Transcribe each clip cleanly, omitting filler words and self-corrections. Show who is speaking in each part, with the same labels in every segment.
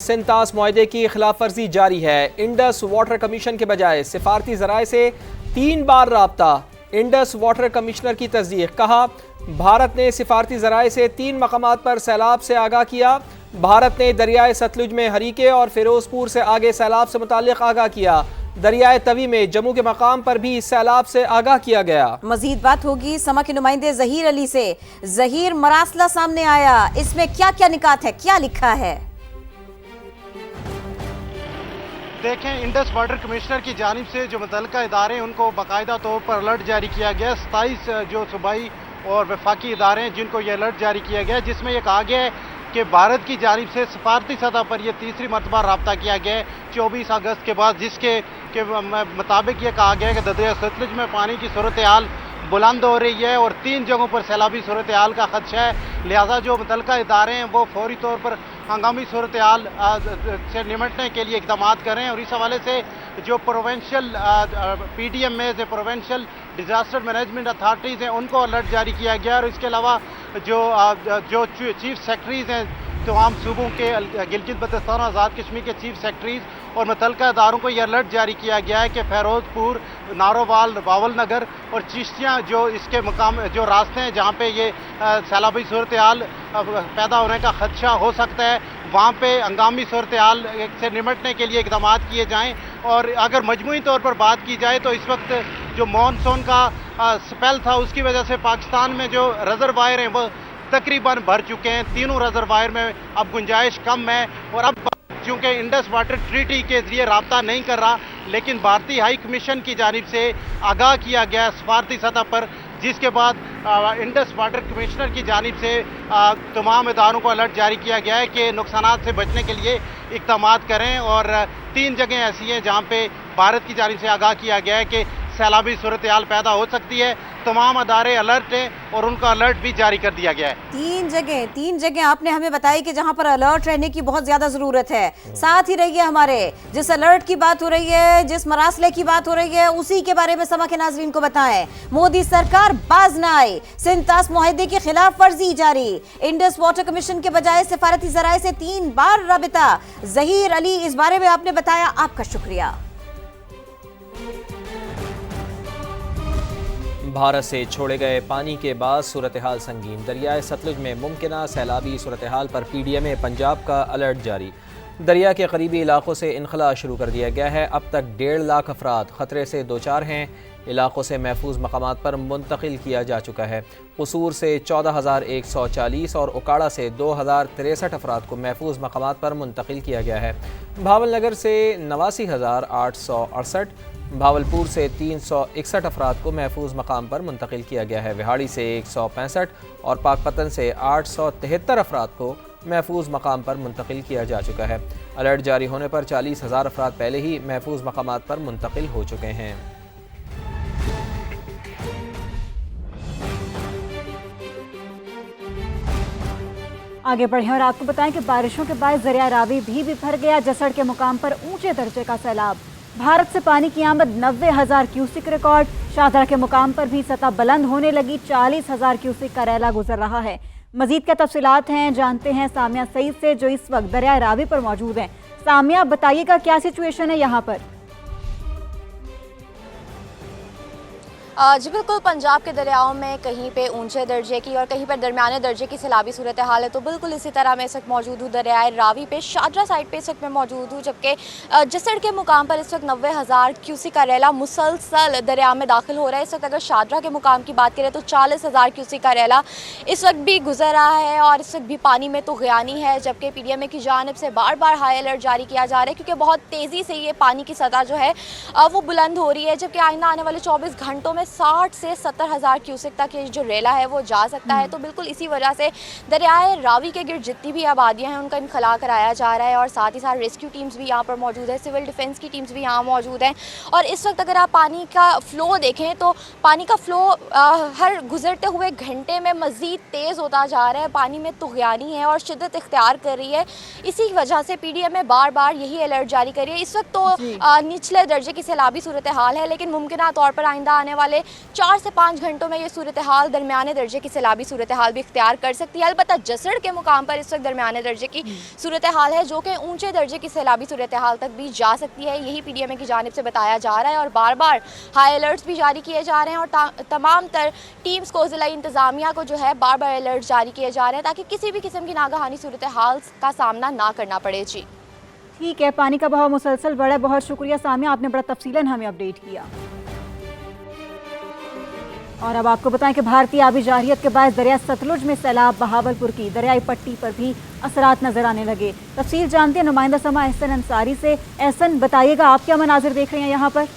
Speaker 1: سنتاس معاہدے کی خلاف ورزی جاری ہے۔ انڈس واٹر کمیشن کے بجائے سفارتی ذرائع سے 3 بار رابطہ۔ انڈس واٹر کمشنر کی تصدیق، کہا بھارت نے سفارتی ذرائع سے 3 مقامات پر سیلاب سے آگاہ کیا۔ بھارت نے دریائے ستلج میں ہریکے اور فیروز پور سے آگے سیلاب سے متعلق آگاہ کیا۔ دریائے توی میں جموں کے مقام پر بھی سیلاب سے آگاہ کیا گیا۔
Speaker 2: مزید بات ہوگی سما کے نمائندے ظہیر علی سے۔ ظہیر، مراسلہ سامنے آیا، اس میں کیا کیا نکات ہے، کیا لکھا ہے؟
Speaker 3: دیکھیں، انڈس واٹر کمشنر کی جانب سے جو متعلقہ ادارے ہیں ان کو باقاعدہ طور پر الرٹ جاری کیا گیا۔ 27 جو صوبائی اور وفاقی ادارے ہیں جن کو یہ الرٹ جاری کیا گیا، جس میں یہ کہا گیا ہے کہ بھارت کی جانب سے سفارتی سطح پر یہ تیسری مرتبہ رابطہ کیا گیا ہے 24 اگست کے بعد، جس کے مطابق یہ کہا گیا ہے کہ دریائے ستلج میں پانی کی صورتحال بلند ہو رہی ہے اور 3 جگہوں پر سیلابی صورتحال کا خدشہ ہے، لہٰذا جو متعلقہ ادارے ہیں وہ فوری طور پر ہنگامی صورتحال سے نمٹنے کے لیے اقدامات کریں۔ اور اس حوالے سے جو پروونشل پی ڈی ایم میں سے پروونشل ڈیزاسٹر مینجمنٹ اتھارٹیز ہیں ان کو الرٹ جاری کیا گیا، اور اس کے علاوہ جو چیف سیکرٹریز ہیں تمام صوبوں کے، گلگت بلتستان اور آزاد کشمیر کے چیف سیکرٹریز اور متعلقہ اداروں کو یہ الرٹ جاری کیا گیا ہے کہ فیروز پور، نارووال، باول نگر اور چشتیاں جو اس کے مقام جو راستے ہیں جہاں پہ یہ سیلابی صورتحال پیدا ہونے کا خدشہ ہو سکتا ہے، وہاں پہ ہنگامی صورتحال سے نمٹنے کے لیے اقدامات کیے جائیں۔ اور اگر مجموعی طور پر بات کی جائے تو اس وقت جو مانسون کا سپیل تھا اس کی وجہ سے پاکستان میں جو ریزروائر ہیں وہ تقریباً بھر چکے ہیں۔ تینوں ریزروائر میں اب گنجائش کم ہے، اور اب چونکہ انڈس واٹر ٹریٹی کے ذریعے رابطہ نہیں کر رہا، لیکن بھارتی ہائی کمیشن کی جانب سے آگاہ کیا گیا ہے سفارتی سطح پر، جس کے بعد انڈس واٹر کمشنر کی جانب سے تمام اداروں کو الرٹ جاری کیا گیا ہے کہ نقصانات سے بچنے کے لیے اقدامات کریں۔ اور 3 جگہیں ایسی ہیں جہاں پہ بھارت کی جانب سے آگاہ کیا گیا ہے کہ سیلابی صورتحال پیدا ہو سکتی ہے۔ تمام ادارے الرٹ ہیں اور ان کا الرٹ بھی جاری کر دیا گیا ہے۔
Speaker 2: 3 جگہیں آپ نے ہمیں بتائی کہ جہاں پر الرٹ رہنے کی بہت زیادہ ضرورت ہے۔ ساتھ ہی رہیے ہمارے، جس الرٹ کی بات ہو رہی ہے، جس مراسلے کی بات ہو رہی ہے، اسی کے بارے میں سما کے ناظرین کو بتائیں۔ مودی سرکار باز نہ آئی، سنتاس معاہدے کی خلاف ورزی جاری، انڈس واٹر کمیشن کے بجائے سفارتی ذرائع سے 3 بار رابطہ۔ ظہیر علی، اس بارے میں آپ نے بتایا، آپ کا شکریہ۔
Speaker 1: بھارت سے چھوڑے گئے پانی کے بعد صورتحال سنگین، دریائے ستلج میں ممکنہ سیلابی صورتحال پر پی ڈی ایم پنجاب کا الرٹ جاری۔ دریا کے قریبی علاقوں سے انخلاء شروع کر دیا گیا ہے۔ اب تک 1.5 لاکھ افراد خطرے سے دوچار ہیں، علاقوں سے محفوظ مقامات پر منتقل کیا جا چکا ہے۔ قصور سے 14,140 اور اکاڑا سے 2,063 افراد کو محفوظ مقامات پر منتقل کیا گیا ہے۔ بھاول نگر سے 89,868، بھاولپور سے 361 افراد کو محفوظ مقام پر منتقل کیا گیا ہے۔ وہاڑی سے 165 اور پاک پتن سے 873 افراد کو محفوظ مقام پر منتقل کیا جا چکا ہے۔ الرٹ جاری ہونے پر 40,000 افراد پہلے ہی محفوظ مقامات پر منتقل ہو چکے ہیں۔
Speaker 4: آگے بڑھیں اور آپ کو بتائیں کہ بارشوں کے باعث دریائے راوی بھی بھر گیا۔ جسڑ کے مقام پر اونچے درجے کا سیلاب، بھارت سے پانی کی آمد 90,000 کیوسک ریکارڈ۔ شاہدرہ کے مقام پر بھی سطح بلند ہونے لگی، 40,000 کیوسک کا ریلا گزر رہا ہے۔ مزید کیا تفصیلات ہیں جانتے ہیں سامیہ سعید سے، جو اس وقت دریائے راوی پر موجود ہیں۔ سامیہ، بتائیے گا کیا سچویشن ہے یہاں پر؟
Speaker 5: جی بالکل، پنجاب کے دریاؤں میں کہیں پہ اونچے درجے کی اور کہیں پر درمیانے درجے کی سیلابی صورتحال ہے، تو بالکل اسی طرح میں اس وقت موجود ہوں دریائے راوی پہ، شاہدرہ سائڈ پہ اس وقت میں موجود ہوں، جبکہ جسڑ کے مقام پر اس وقت 90,000 کیوسک کا ریلا مسلسل دریا میں داخل ہو رہا ہے۔ اس وقت اگر شاہدرہ کے مقام کی بات کریں تو 40,000 کیوسک کا ریلا اس وقت بھی گزر رہا ہے، اور اس وقت بھی پانی میں طغیانی ہے، جبکہ پی ڈی ایم اے کی جانب سے بار بار ہائی الرٹ جاری کیا جا رہا ہے، کیونکہ بہت تیزی سے یہ پانی کی سطح جو ہے وہ بلند ہو رہی ہے، جبکہ آئندہ آنے والے 24 گھنٹوں میں 60 سے 70,000 کیوسک تک یہ جو ریلا ہے وہ جا سکتا ہے۔ تو بالکل اسی وجہ سے دریائے راوی کے گرد جتنی بھی آبادیاں ہیں ان کا انخلاء کرایا جا رہا ہے، اور ساتھ ہی ساتھ ریسکیو ٹیمز بھی یہاں پر موجود ہے، سول ڈیفنس کی ٹیمز بھی یہاں موجود ہیں۔ اور اس وقت اگر آپ پانی کا فلو دیکھیں تو پانی کا فلو ہر گزرتے ہوئے گھنٹے میں مزید تیز ہوتا جا رہا ہے، پانی میں طغیانی ہے اور شدت اختیار کر رہی ہے۔ اسی وجہ سے پی ڈی ایم اے بار بار یہی الرٹ جاری کر رہی ہے۔ اس وقت تو نچلے درجے کی سیلابی صورتحال ہے، لیکن ممکنہ طور پر آئندہ آنے والے अगले 4 से 5 घंटों में ये सूरत हाल दरमियाने दर्जे की सैलाबी सूरत हाल भी इख्तियार कर सकती है। अलबत्ता जसड़ के मुकाम पर इस वक्त दरमियाने दर्जे की सूरत हाल है, जो कि ऊंचे दर्जे की सैलाबी सूरत हाल तक भी जा सकती है। यही PDMA की जानिब से बताया जा रहा है और बार बार हाई अलर्ट्स भी जारी किए जा रहे हैं और तमाम तर टीम्स को, ज़िला इंतज़ामिया को जो है बार बार अलर्ट जारी किए जा रहे हैं ताकि किसी भी किस्म की नागहानी सूरत हाल का सामना ना करना पड़े। जी
Speaker 4: ठीक है, पानी का बहाव मुसलसल बढ़ा है। बहुत शुक्रिया सामिया, आपने बड़ा तफसीलन हमें अपडेट किया। और अब आपको बताएं कि भारतीय आबी जारहियत के बाद दरिया सतलुज में सैलाब, बहावलपुर की दरियाई पट्टी पर भी असरात नजर आने लगे। तफसील जानते हैं नुमाइंदा समा एहसन अंसारी से। एहसन, बताइएगा आप क्या मनाजिर देख रहे हैं यहाँ पर?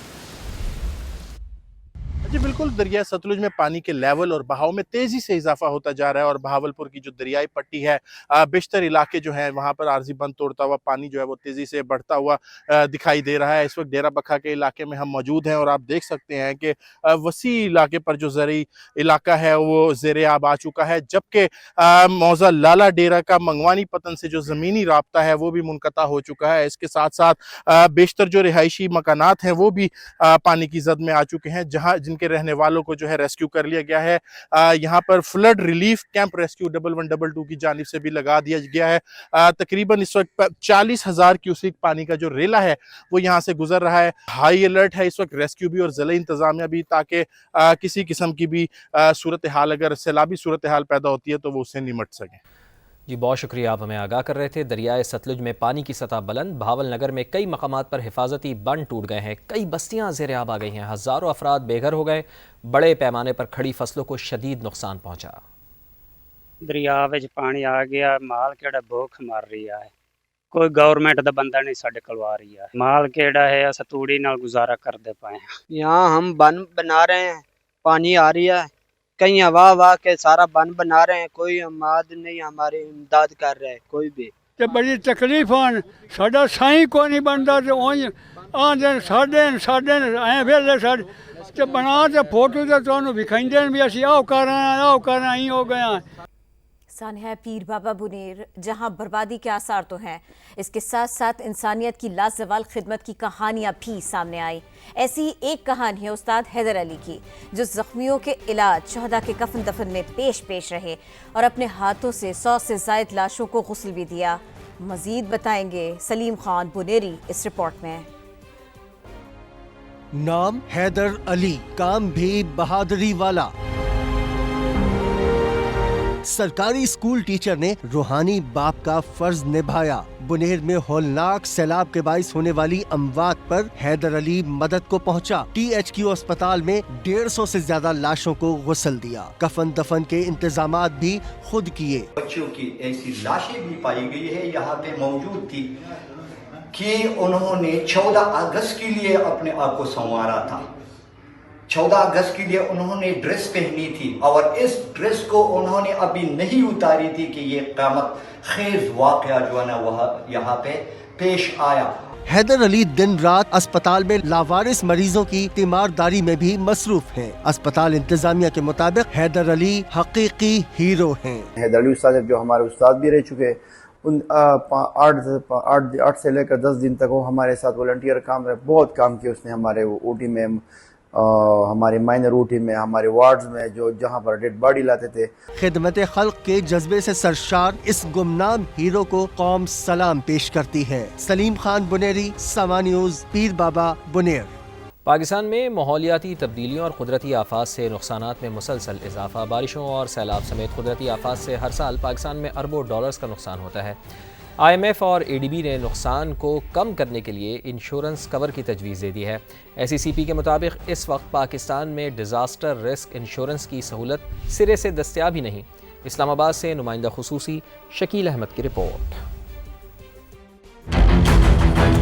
Speaker 6: जी बिल्कुल, दरिया सतलुज में पानी के लेवल और बहाव में तेज़ी से इजाफा होता जा रहा है और बहावलपुर की जो दरियाई पट्टी है, बेशतर इलाके जो हैं वहाँ पर आर्जी बंद तोड़ता हुआ पानी जो है वो तेज़ी से बढ़ता हुआ दिखाई दे रहा है। इस वक्त डेरा बखा के इलाके में हम मौजूद हैं और आप देख सकते हैं कि वसी इलाके पर जो ज़रई इलाका है वो ज़ेरे आब आ चुका है, जबकि मौज़ा लाला डेरा का मंगवानी पतन से जो ज़मीनी राब्ता है वो भी मुनक़ता हो चुका है। इसके साथ साथ बेशतर जो रिहायशी मकानात हैं वो भी पानी की जद में आ चुके हैं, जहाँ जिनके रहने वालों को जो है रेस्क्यू कर लिया गया है। यहाँ पर फ्लड रिलीफ कैंप रेस्क्यू 1112 की जानिब से भी लगा दिया गया है। तकरीबन इस वक्त 40,000 क्यूसिक पानी का जो रेला है वो यहाँ से गुजर रहा है। हाई अलर्ट है इस वक्त रेस्क्यू भी और ज़िला इंतज़ामिया भी, ताकि किसी किस्म की भी सूरत हाल, अगर सैलाबी सूरत हाल पैदा होती है तो वो उससे निमट सकें।
Speaker 1: जी बहुत शुक्रिया, आप हमें आगाह कर रहे थे। दरियाए सतलुज में पानी की सतह बुलंद, भावल नगर में कई मकामात पर हिफाजती बंद टूट गए हैं, कई बस्तियां ज़ेरे आब आ गई हैं, हज़ारों अफराद बेघर हो गए, बड़े पैमाने पर खड़ी फसलों को शदीद नुकसान पहुंचा।
Speaker 7: दरिया विच पानी आ गया, माल केड़ा भूख मर रही है, कोई गवर्नमेंट का बंदा नहीं साडे कोल आ रही है। माल केड़ा है, अस तूड़ी नाल गुजारा करते पाए हैं।
Speaker 8: यहाँ हम बन बना रहे हैं, पानी आ रही है, कई हवा वाह के सारा बन बना रहे हैं, कोई हमाद नहीं हमारी इमदाद कर रहा है कोई भी।
Speaker 9: ते बड़ी तकलीफ आन, साडा साई को नहीं बनता ते ओंज आंदे साडे ऐ वेले साड ते बना ते फोटो ते तुहानू विखाइंदे भी असी आओ कर आई हो गया।
Speaker 2: इंसान है पीर बाबा बुनेर, जहां बर्बादी के आसार तो हैं, इसके साथ साथ इंसानियत की लाजवाल खिदमत की कहानियां भी सामने आई। ऐसी एक कहानी है उस्ताद हैदर अली की, जो जख्मियों के इलाज, शहदा के कफन दफन में पेश रहे और अपने हाथों से 100 से जायद लाशों को गुस्ल भी दिया। मजीद बताएंगे सलीम खान बुनेरी इस रिपोर्ट में।
Speaker 10: नाम हैदर अली, काम भी बहादुरी वाला। सरकारी स्कूल टीचर ने रूहानी बाप का फर्ज निभाया। बुनेर में होलनाक सैलाब के बाइस होने वाली अमवात पर हैदर अली मदद को पहुंचा। THQ अस्पताल में 150 से ज्यादा लाशों को गुस्ल दिया, कफन दफन के इंतजामात भी खुद किए।
Speaker 11: बच्चों की ऐसी लाशें भी पाई गई है यहाँ पे मौजूद थी कि उन्होंने 14 अगस्त के लिए अपने आप को संवारा था। 14 अगस्त के लिए उन्होंने ड्रेस पहनी थी और इस ड्रेस को उन्होंने अभी नहीं उतारी थी कि ये क़यामत खेज वाक़या जो है ना वह यहाँ पे पेश आया।
Speaker 10: हैदर अली दिन रात अस्पताल में लावारिस मरीजों की तीमारदारी में भी मसरूफ हैं। अस्पताल इंतजामिया के मुताबिक हैदर अली हकीकी हीरो हैं।
Speaker 12: हैदर अली उस्ताद जो हमारे उस्ताद भी रह चुके, उन 8 से लेकर 10 दिन तक वो हमारे साथ वॉलंटियर काम रहे, बहुत काम किया उसने हमारे ऊटी में, हमारे माइनर ऊटी में, हमारे वार्ड्स में, जो जहाँ पर डेड बॉडी लाते थे।
Speaker 10: खिदमत खल्क के जज्बे से सरशार इस गुमनाम हीरो को कौम सलाम पेश करती है। सलीम खान बुनेरी, समा न्यूज़, पीर बाबा बुनेर।
Speaker 1: पाकिस्तान में माहौलियाती तब्दीलियों और कुदरती आफात से नुकसानात में मुसलसल इजाफा। बारिशों और सैलाब समेत कुदरती आफात से हर साल पाकिस्तान में अरबों डॉलर्स का नुकसान होता है। IMF और ADB ने नुकसान को कम करने के लिए इंश्योरेंस कवर की तजवीज़ दे दी है। SECP के मुताबिक इस वक्त पाकिस्तान में डिज़ास्टर रिस्क इंश्योरेंस की सहूलत सिरे से दस्तयाब ही नहीं। इस्लामाबाद से नुमाइंदा खुसूसी शकील अहमद की रिपोर्ट।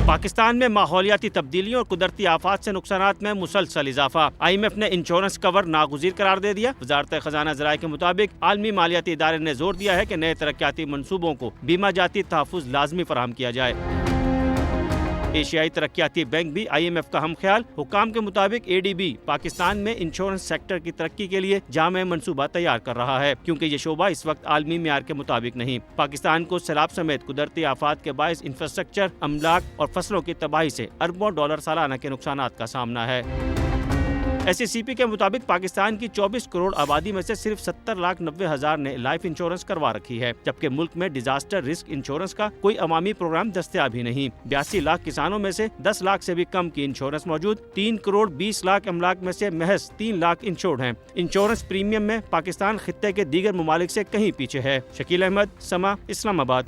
Speaker 13: पाकिस्तान में माहौलियाती तब्दीलियों और कुदरती आफात से नुकसानात में मुसलसल इजाफा। IMF ने इंश्योरेंस कवर नागुज़ीर करार दे दिया। वजारत खजाना ज़राए के मुताबिक आलमी मालियाती इदारे ने जोर दिया है कि नए तरक्याती मनसूबों को बीमा जाती तहफ़्फ़ुज़ लाजमी फराहम किया जाए। एशियाई तरक्याती बैंक भी IMF का हम ख्याल। हुकाम के मुताबिक ADB पाकिस्तान में इंश्योरेंस सेक्टर की तरक्की के लिए जामे मनसूबा तैयार कर रहा है, क्योंकि ये शोबा इस वक्त आलमी मियार के मुताबिक नहीं। पाकिस्तान को सैलाब समेत कुदरती आफात के बायस इंफ्रास्ट्रक्चर, अमलाक और फसलों की तबाही से अरबों डॉलर सालाना के नुकसानात का सामना है। SCCP के मुताबिक पाकिस्तान की 24 करोड़ आबादी में से सिर्फ 70,90,000 ने लाइफ इंश्योरेंस करवा रखी है, जबकि मुल्क में डिजास्टर रिस्क इंश्योरेंस का कोई अवामी प्रोग्राम दस्तयाब ही नहीं। 82 लाख किसानों में से 10 लाख से भी कम की इंश्योरेंस मौजूद। 3 करोड़ 20 लाख अमलाक में से महज 3 लाख इंश्योर्ड हैं। इंश्योरेंस प्रीमियम में पाकिस्तान खित्ते के दीगर ममालिक से कहीं पीछे है। शकील अहमद, समा, इस्लामाबाद।